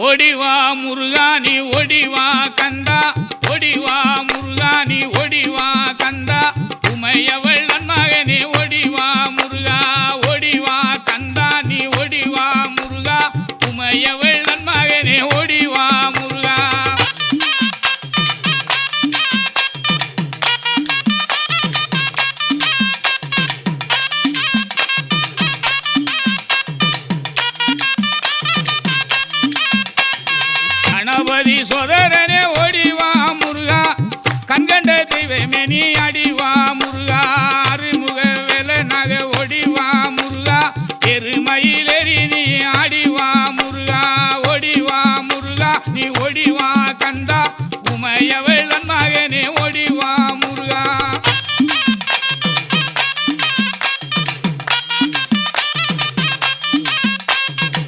ஓடிவா முருகா நீ ஓடிவா கந்தா, ஓடிவா முருகா நீ ஓடிவா கந்தா, உமையவள் நன்மகனே ஓடிவா முருகா, ஓடிவா கந்தா நீ ஓடிவா முருகா, உமையவள் நன்மகனே ஓடிவா முருகா. கணபதி சோதரனே ஓடிவா முருகா, கண்கண்ட தெய்வமே நீ அடிவா